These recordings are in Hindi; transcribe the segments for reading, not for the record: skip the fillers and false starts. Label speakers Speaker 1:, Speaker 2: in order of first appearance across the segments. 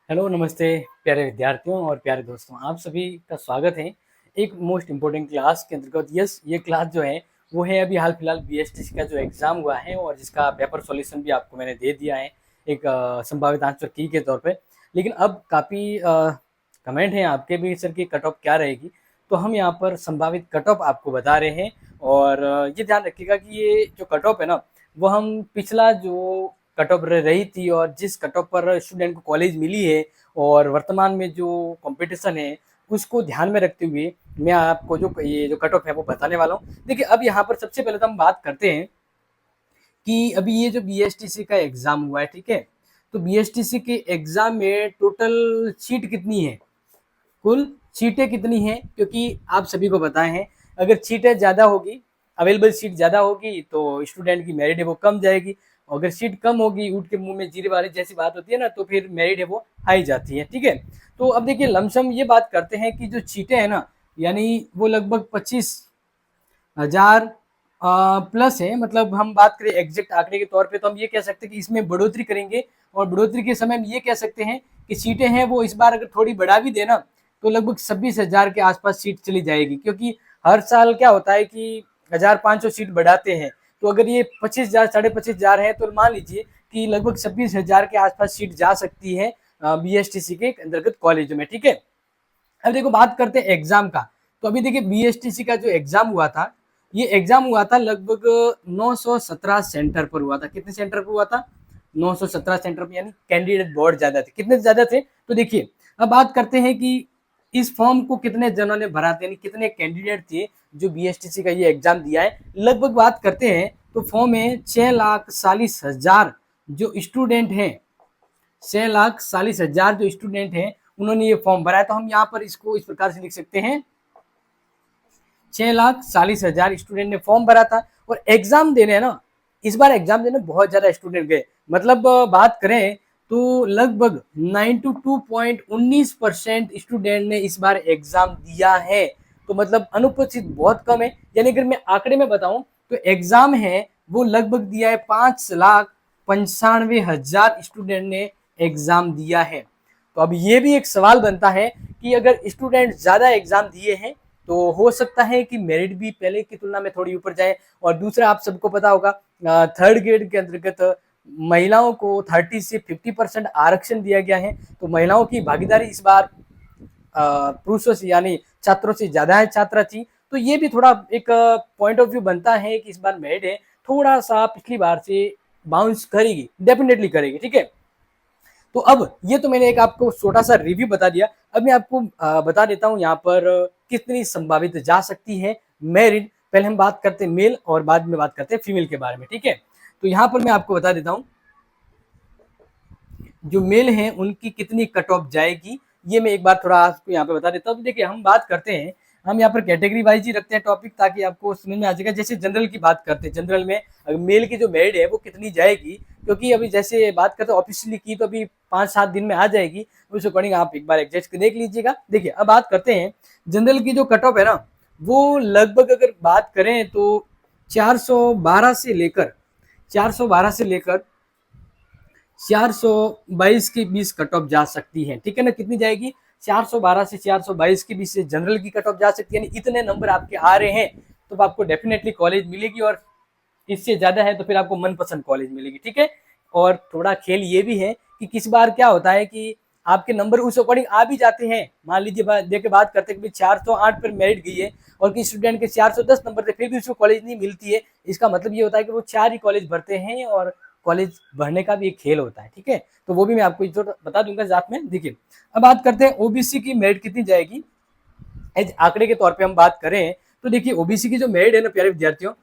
Speaker 1: हेलो नमस्ते प्यारे विद्यार्थियों और प्यारे दोस्तों, आप सभी का स्वागत है एक मोस्ट इम्पोर्टेंट क्लास के अंतर्गत। यस, ये क्लास जो है वो है अभी हाल फिलहाल बीएसटीसी का जो एग्ज़ाम हुआ है और जिसका पेपर सॉल्यूशन भी आपको मैंने दे दिया है एक संभावित आंसर की के तौर पे। लेकिन अब काफ़ी कमेंट हैं आपके भी सर की कट ऑफ क्या रहेगी, तो हम यहाँ पर संभावित कट ऑफ आपको बता रहे हैं। और ये ध्यान रखिएगा कि ये जो कट ऑफ है ना, वो हम पिछला जो कट ऑफ रही थी और जिस कट ऑफ पर स्टूडेंट को कॉलेज मिली है और वर्तमान में जो कंपटीशन है उसको ध्यान में रखते हुए मैं आपको जो ये जो कट ऑफ है वो बताने वाला हूँ। देखिए, अब यहाँ पर सबसे पहले तो हम बात करते हैं कि अभी ये जो बीएसटीसी का एग्जाम हुआ है, ठीक है, तो बीएसटीसी के एग्जाम में टोटल सीट कितनी है, कुल सीटें कितनी हैं, क्योंकि आप सभी को पता है अगर सीटें ज़्यादा होगी, अवेलेबल सीट ज़्यादा होगी तो स्टूडेंट की मेरिट है वो कम जाएगी। और अगर सीट कम होगी, ऊँट के मुंह में जीरे वाली जैसी बात होती है ना, तो फिर मेरिट है वो हाई जाती है, ठीक है। तो अब देखिए, लमसम ये बात करते हैं कि जो सीटें हैं ना, यानी वो लगभग 25,000 प्लस है। मतलब हम बात करें एग्जैक्ट आंकड़े के तौर पे तो हम ये कह सकते हैं कि इसमें बढ़ोतरी करेंगे। और बढ़ोतरी के समय हम ये कह सकते हैं कि सीटें हैं वो इस बार अगर थोड़ी बढ़ा भी देना तो लगभग 26,000 के आसपास सीट चली जाएगी, क्योंकि हर साल क्या होता है कि 1,500 सीट बढ़ाते हैं। तो अगर ये 25,000 25,500 है तो मान लीजिए कि लगभग 26,000 के आसपास सीट जा सकती है बीएसटीसी के अंतर्गत कॉलेजों में, ठीक है। अब देखो, बात करते हैं एग्जाम का। तो अभी देखिए, बीएसटीसी का जो एग्जाम हुआ था, ये एग्जाम हुआ था लगभग 917 सेंटर पर हुआ था। कितने सेंटर पर हुआ था? 917 सेंटर पर, यानी कैंडिडेट बहुत ज्यादा थे। कितने ज्यादा थे? तो देखिए, अब बात करते हैं कि इस फॉर्म को कितने जनों ने भरा थे, यानी कितने कैंडिडेट थे जो बीएसटीसी का ये एग्जाम दिया है। लगभग बात करते हैं तो फॉर्म में 6,40,000 जो स्टूडेंट हैं, 6,40,000 जो स्टूडेंट हैं उन्होंने ये फॉर्म भरा है। तो हम यहाँ पर इसको इस प्रकार से लिख सकते हैं, 6,40,000 स्टूडेंट ने फॉर्म भरा था और एग्जाम देने ना, इस बार एग्जाम देने बहुत ज्यादा स्टूडेंट गए। मतलब बात करें तो लगभग 92.19% स्टूडेंट ने इस बार एग्जाम दिया है। तो मतलब अनुपस्थित बहुत कम है। यानी अगर मैं आंकड़े में बताऊं तो एग्जाम है वो लगभग दिया है 5,95,000 स्टूडेंट ने एग्जाम दिया है। तो अब ये भी एक सवाल बनता है कि अगर स्टूडेंट ज्यादा एग्जाम दिए हैं तो हो सकता है कि मेरिट भी पहले की तुलना में थोड़ी ऊपर जाए। और दूसरा, आप सबको पता होगा थर्ड ग्रेड के अंतर्गत महिलाओं को 30 से 50% आरक्षण दिया गया है। तो महिलाओं की भागीदारी इस बार पुरुषों से यानी छात्रों से ज्यादा है, छात्रा थी। तो ये भी थोड़ा एक पॉइंट ऑफ व्यू बनता है कि इस बार मेरिट है थोड़ा सा पिछली बार से बाउंस करेगी, डेफिनेटली करेगी, ठीक है। तो अब ये तो मैंने एक आपको छोटा सा रिव्यू बता दिया। अब मैं आपको बता देता हूँ यहाँ पर कितनी संभावित जा सकती है मेरिट। पहले हम बात करते हैं मेल और बाद में बात करते हैं फीमेल के बारे में, ठीक है। तो यहाँ पर मैं आपको बता देता हूँ जो मेल हैं उनकी कितनी कट ऑफ जाएगी, ये मैं एक बार थोड़ा आपको यहाँ पे बता देता हूँ। देखिए, हम बात करते हैं, हम यहाँ पर कैटेगरी वाइज ही रखते हैं टॉपिक ताकि आपको समझ में आ जाएगा। जैसे जनरल की बात करते हैं, जनरल में मेल की जो मेरिट है वो कितनी जाएगी, क्योंकि अभी जैसे बात करते हैं ऑफिशियली की तो अभी 5-7 दिन में आ जाएगी। उस अकॉर्डिंग आप एक बार एडजस्ट देख लीजिएगा। देखिए, अब बात करते हैं जनरल की जो कट ऑफ है ना, वो लगभग अगर बात करें तो 412 से लेकर 412 से लेकर 422 के बीच कट ऑफ जा सकती है, ठीक है ना। कितनी जाएगी? 412 से 422 के बीच से जनरल की कट ऑफ जा सकती है, यानी इतने नंबर आपके आ रहे हैं तो आपको डेफिनेटली कॉलेज मिलेगी। और इससे ज्यादा है तो फिर आपको मनपसंद कॉलेज मिलेगी, ठीक है। और थोड़ा खेल ये भी है कि किस बार क्या होता है कि आपके नंबर उस अकॉर्डिंग आ भी जाते हैं। मान लीजिए देखिए, बात करते हैं कि 408 पर मेरिट गई है और किसी स्टूडेंट के 410 नंबर थे फिर भी उसको कॉलेज नहीं मिलती है। इसका मतलब ये होता है कि वो 4 ही कॉलेज भरते हैं और कॉलेज भरने का भी एक खेल होता है, ठीक है। तो वो भी मैं आपको बता दूंगा साथ में। देखिए, अब बात करते हैं ओबीसी की मेरिट कितनी जाएगी। एज आंकड़े के तौर पे हम बात करें तो देखिए, ओबीसी की जो मेरिट है ना प्यारे विद्यार्थियों,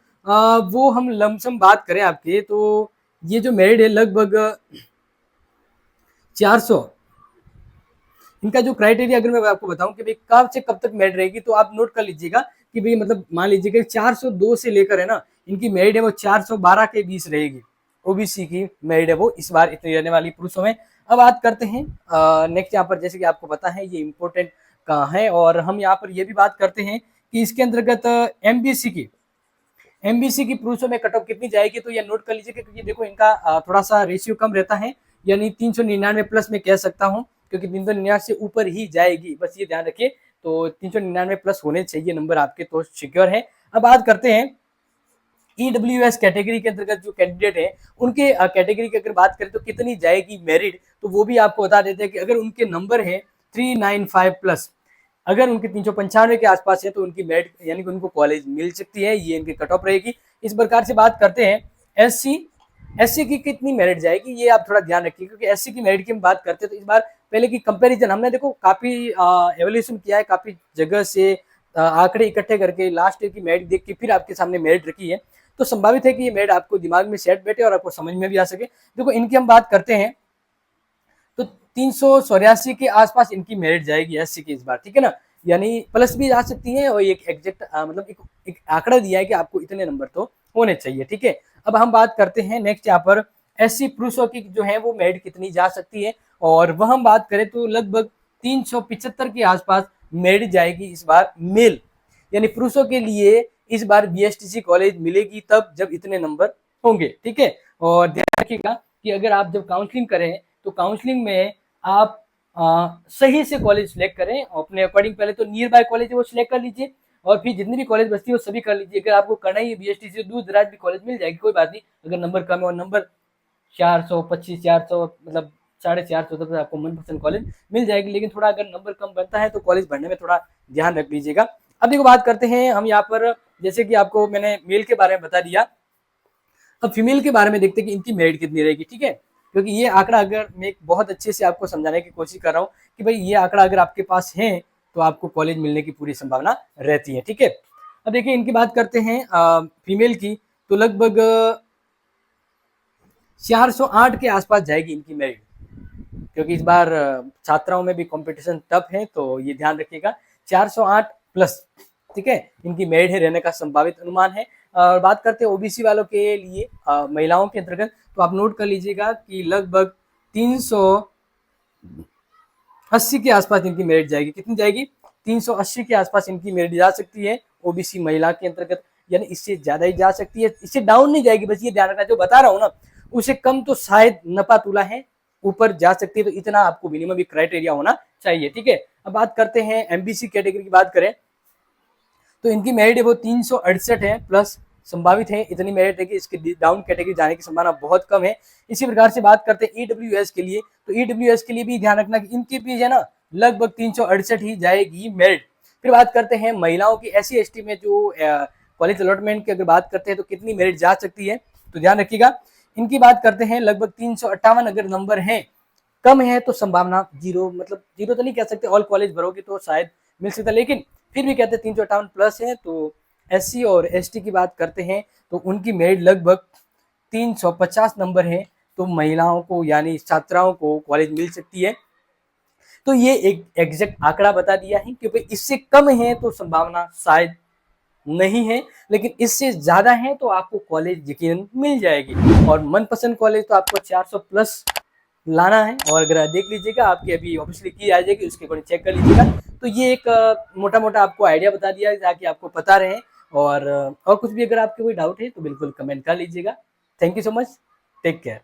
Speaker 1: वो हम लमसम बात करें आपके तो ये जो मेरिट है लगभग 400। इनका जो क्राइटेरिया अगर मैं आपको बताऊं कि भाई कब से कब तक मेरिट रहेगी, तो आप नोट कर लीजिएगा कि भाई मतलब मान लीजिए कि 402 से लेकर है ना, इनकी मेरिट है वो 412 के बीच रहेगी। ओबीसी की मेरिट है वो इस बार इतनी रहने वाली पुरुषों में। अब बात करते हैं नेक्स्ट, यहाँ पर जैसे कि आपको पता है ये इंपॉर्टेंट कहाँ है, और हम यहाँ पर ये भी बात करते हैं कि इसके अंतर्गत एमबीसी की पुरुषों में कट ऑफ कितनी जाएगी। तो ये नोट कर लीजिए, क्योंकि देखो इनका थोड़ा सा रेशियो कम रहता है, यानी 399 प्लस में कह सकता हूँ, क्योंकि 399 से ऊपर ही जाएगी, बस ये ध्यान रखिए। तो 399 प्लस होने चाहिए नंबर आपके, तो सिक्योर है। अब बात करते हैं ईडब्ल्यूएस कैटेगरी के अंतर्गत जो कैंडिडेट है उनके कैटेगरी की अगर बात करें तो कितनी जाएगी मेरिट, तो वो भी आपको बता देते हैं कि अगर उनके नंबर है 395 प्लस, अगर उनके 395 के आसपास है तो उनकी मेरिट यानी कि उनको कॉलेज मिल सकती है, ये इनकी कट ऑफ रहेगी। इस प्रकार से बात करते हैं एससी की कितनी मेरिट जाएगी, ये आप थोड़ा ध्यान रखिए, क्योंकि एससी की मेरिट की हम बात करते हैं तो इस बार पहले की कंपैरिजन हमने देखो काफी एवोल्यूशन किया है, काफी जगह से आंकड़े इकट्ठे करके लास्ट ईयर की मेरिट देख के फिर आपके सामने मेरिट रखी है। तो संभावित है कि ये मेरिट आपको दिमाग में सेट बैठे और आपको समझ में भी आ सके। देखो इनकी हम बात करते हैं तो 384 के आसपास इनकी मेरिट जाएगी एससी की इस बार, ठीक है ना, यानी प्लस भी जा सकती है और एक एग्जैक्ट मतलब एक आंकड़ा दिया है कि आपको इतने नंबर तो होने चाहिए, ठीक है। अब हम बात करते हैं नेक्स्ट यहाँ पर एससी पुरुषों की जो है वो मेरिट कितनी जा सकती है, और वह हम बात करें तो लगभग 375 के आसपास मेरिट जाएगी इस बार मेल, यानी पुरुषों के लिए इस बार बीएसटीसी कॉलेज मिलेगी तब जब इतने नंबर होंगे, ठीक है। और ध्यान रखिएगा कि अगर आप जब काउंसलिंग करें तो काउंसलिंग में आप सही से कॉलेज सिलेक्ट करें अपने अकॉर्डिंग। पहले तो नियर बाय कॉलेज है वो सिलेक्ट कर लीजिए, और फिर जितनी भी कॉलेज बचती है वो सभी कर लीजिए। अगर आपको करना ही है बीएसटीसी दूर दराज भी कॉलेज मिल जाएगी, कोई बात नहीं। अगर नंबर कम है और नंबर 425 400 मतलब 450 तक आपको मनपसंद कॉलेज मिल जाएगी, लेकिन थोड़ा अगर नंबर कम बनता है तो कॉलेज भरने में थोड़ा ध्यान रख लीजिएगा। अब देखो बात करते हैं हम यहाँ पर, जैसे कि आपको मैंने मेल के बारे में बता दिया, अब फीमेल के बारे में देखते हैं कि इनकी मेरिट कितनी रहेगी, ठीक है। क्योंकि ये आंकड़ा अगर मैं बहुत अच्छे से आपको समझाने की कोशिश कर रहा हूँ कि भाई ये आंकड़ा अगर आपके पास है तो आपको कॉलेज मिलने की पूरी संभावना रहती है, ठीक है। अब देखिए इनकी बात करते हैं फीमेल की, तो लगभग 408 के आसपास जाएगी इनकी मेरिट, क्योंकि इस बार छात्राओं में भी कंपटीशन टफ है, तो ये ध्यान रखिएगा 408 प्लस, ठीक है, इनकी मेरिट है रहने का संभावित अनुमान है। और बात करते हैं ओबीसी वालों के लिए महिलाओं के अंतर्गत, तो आप नोट कर लीजिएगा कि लगभग 380 के आसपास इनकी मेरिट जाएगी। कितनी जाएगी? 380 के आसपास इनकी मेरिट जा सकती है ओबीसी महिला के अंतर्गत, यानी इससे ज्यादा ही जा सकती है, इससे डाउन नहीं जाएगी। बस ये ध्यान रखना, जो बता रहा हूँ ना उससे कम तो शायद नपा तुला है, ऊपर जा सकती है, तो इतना आपको मिनिमम भी क्राइटेरिया होना चाहिए, ठीक है। अब बात करते हैं एमबीसी कैटेगरी की बात करें तो इनकी मेरिट है वो 368 है प्लस संभावित है, इतनी मेरिट है कि इसके डाउन कैटेगरी जाने की संभावना बहुत कम है। इसी प्रकार से बात करते हैं ईडब्ल्यूएस के लिए, तो ईडब्ल्यूएस के लिए भी ध्यान रखना कि इनकी भी है ना लगभग 368 ही जाएगी मेरिट। फिर बात करते हैं महिलाओं की एससी एसटी में जो कॉलेज अलॉटमेंट की अगर बात करते हैं तो कितनी मेरिट जा सकती है, तो ध्यान रखिएगा इनकी बात करते हैं लगभग 358 अगर नंबर है, कम है तो संभावना जीरो, मतलब जीरो तो नहीं कह सकते, ऑल कॉलेज भरोगे तो शायद मिल सकता है, लेकिन फिर भी कहते हैं 358 प्लस है। तो एससी और एसटी की बात करते हैं तो उनकी मेरिट लगभग 350 नंबर है, तो महिलाओं को यानी छात्राओं को कॉलेज मिल सकती है। तो ये एक एग्जैक्ट आंकड़ा बता दिया है कि भाई इससे कम है तो संभावना शायद नहीं है, लेकिन इससे ज्यादा है तो आपको कॉलेज यकीनन मिल जाएगी। और मनपसंद कॉलेज तो आपको 400 प्लस लाना है, और अगर देख लीजिएगा आपकी अभी ऑब्वियसली की आ जाएगी, उसके अकॉर्डिंग चेक कर लीजिएगा। तो ये एक मोटा मोटा आपको आइडिया बता दिया ताकि आपको पता रहे, और कुछ भी अगर आपके कोई डाउट है तो बिल्कुल कमेंट कर लीजिएगा। Thank you so much, take care.